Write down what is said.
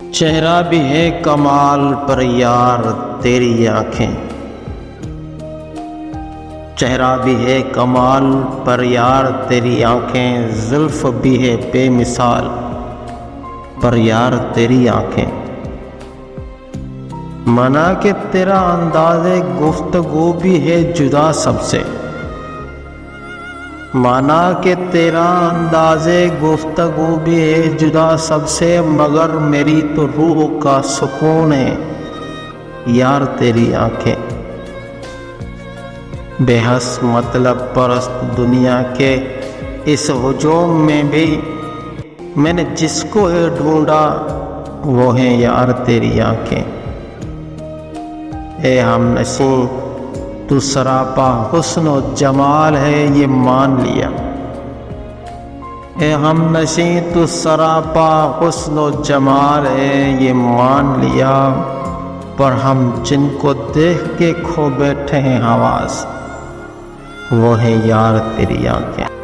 चेहरा भी है कमाल पर यार तेरी आंखें। चेहरा भी है कमाल पर यार तेरी आंखें, जुल्फ भी है बेमिसाल पर यार तेरी आंखें। मना के तेरा अंदाज़े गुफ्तगू भी है जुदा सबसे। माना के तेरा अंदाज़े गुफ्तगू भी है जुदा सबसे, मगर मेरी तो रूह का सुकून है यार तेरी आंखें। बेहस मतलब परस्त दुनिया के इस हुजूम में भी मैंने जिसको ढूंढा वो है यार तेरी आंखें। ए हमनशी तू सरापा हुस्न और जमाल है ये मान लिया। ए हमनशी तू सरापा हुस्न और जमाल है ये मान लिया, पर हम जिनको देख के खो बैठे हैं हवास वो है यार तेरी आंखें।